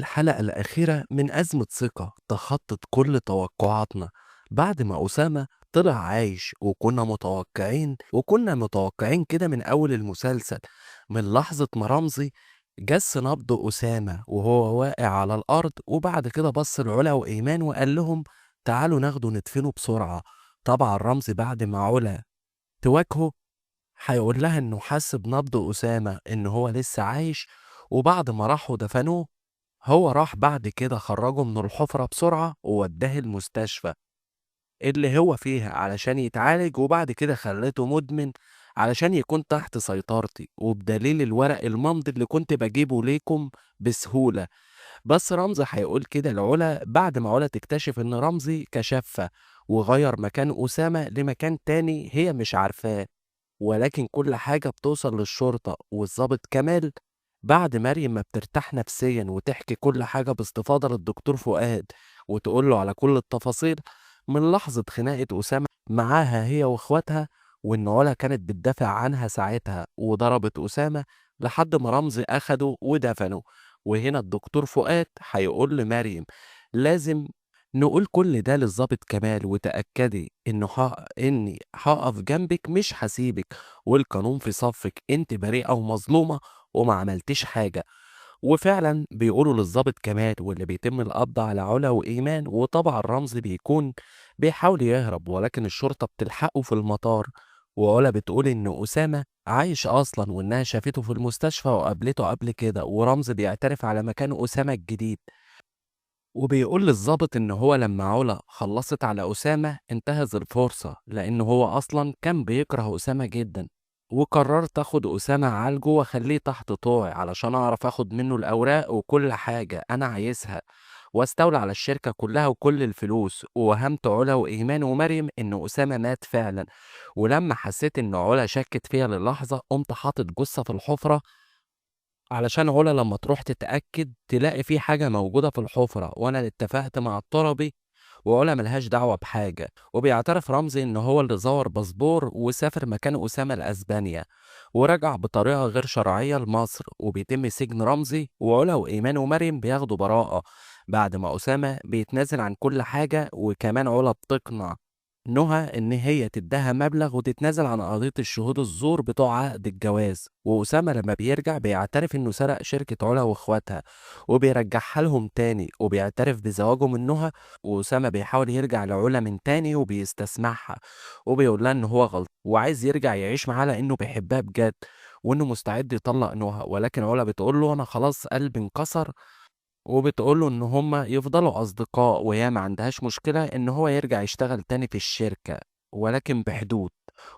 الحلقة الأخيرة من أزمة ثقة تخطت كل توقعاتنا بعد ما أسامة طلع عايش، وكنا متوقعين كده من أول المسلسل، من لحظة ما رمزي جس نبض أسامة وهو واقع على الأرض، وبعد كده بص لعلا وإيمان وقال لهم تعالوا ناخده ندفنه بسرعة. طبعا رمزي بعد ما علا تواجهه هيقول لها إنه حس بنبض أسامة إن هو لسه عايش، وبعد ما راحوا دفنوه هو راح بعد كده خرجه من الحفرة بسرعة ووداه المستشفى اللي هو فيها علشان يتعالج، وبعد كده خليته مدمن علشان يكون تحت سيطرتي وبدليل الورق الممضي اللي كنت بجيبه ليكم بسهولة. بس رمزي هيقول كده لعلا بعد ما علا تكتشف ان رمزي كشفها وغير مكان أسامة لمكان تاني هي مش عارفاه، ولكن كل حاجة بتوصل للشرطة والضابط كمال بعد مريم ما بترتاح نفسيا وتحكي كل حاجة باستفاضة للدكتور فؤاد وتقول له على كل التفاصيل من لحظة خناقة أسامة معاها هي وإخواتها، وإن علا كانت بتدافع عنها ساعتها وضربت أسامة لحد ما رمزي أخده ودفنه. وهنا الدكتور فؤاد هيقول لمريم لازم نقول كل ده للضابط كمال، وتأكدي إني هقف جنبك مش هسيبك، والقانون في صفك، انت بريئة ومظلومة وما عملتيش حاجة. وفعلا بيقولوا للضابط كمال واللي بيتم القبض على علا وإيمان، وطبعا رمزي بيكون بيحاول يهرب ولكن الشرطة بتلحقه في المطار، وعلا بتقول إن أسامة عايش أصلا وإنها شافته في المستشفى وقابلته قبل كده، ورمزي بيعترف على مكان أسامة الجديد، وبيقول للضابط إن هو لما علا خلصت على أسامة انتهز الفرصة لأن هو أصلا كان بيكره أسامة جدا، وقررت أخد أسامة أعالجه وأخليه تحت طوعي علشان أعرف أخد منه الأوراق وكل حاجة أنا عايزها واستولى على الشركة كلها وكل الفلوس. ووهمت علا وإيمان ومريم إن أسامة مات فعلا، ولما حسيت إن علا شكت فيها للحظة قمت حاطط جثة في الحفرة علشان علا لما تروح تتأكد تلاقي في حاجة موجودة في الحفرة، وأنا اللي اتفقت مع الطربي وعلا ملهاش دعوة بحاجة. وبيعترف رمزي إن هو اللي زور باسبور وسافر مكان أسامة لأسبانيا ورجع بطريقة غير شرعية لمصر، وبيتم سجن رمزي، وعلا وإيمان ومريم بياخدوا براءة بعد ما أسامة بيتنازل عن كل حاجة، وكمان علا بتقنع نهى إن هي تديها مبلغ وتتنازل عن قضية الشهود الزور بتوع عقد الجواز. وأسامة لما بيرجع بيعترف إنه سرق شركة علا وإخواتها وبيرجعها لهم تاني، وبيعترف بزواجه من نهى. وأسامة بيحاول يرجع لعلا من تاني وبيستسمعها وبيقول لها إن هو غلط وعايز يرجع يعيش معاها لأنه بيحبها بجد وإنه مستعد يطلق نهى، ولكن علا بتقول له أنا خلاص قلبي انكسر، وبتقول له إن هما يفضلوا أصدقاء وهي ما عندهاش مشكلة إن هو يرجع يشتغل تاني في الشركة ولكن بحدود.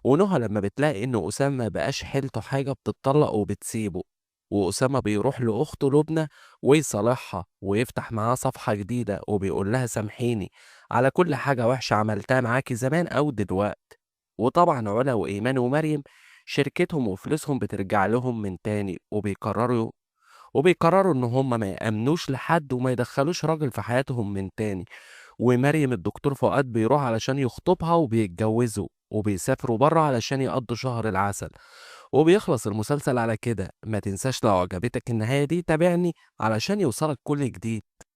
ونهى لما بتلاقي إن أسامة ما بقاش حيلته حاجة بتطلق وبتسيبه، وأسامة بيروح لأخته لبنى ويصالحها ويفتح معاها صفحة جديدة وبيقول لها سامحيني على كل حاجة وحشة عملتها معاكي زمان أو دلوقت. وطبعا علا وإيمان ومريم شركتهم وفلوسهم بترجع لهم من تاني، وبيقرروا ان هم ما يأمنوش لحد وما يدخلوش راجل في حياتهم من تاني. ومريم الدكتور فؤاد بيروح علشان يخطبها وبيتجوزوا وبيسافروا بره علشان يقضوا شهر العسل. وبيخلص المسلسل على كده. ما تنساش لو عجبتك النهاية دي تابعني علشان يوصلك كل جديد.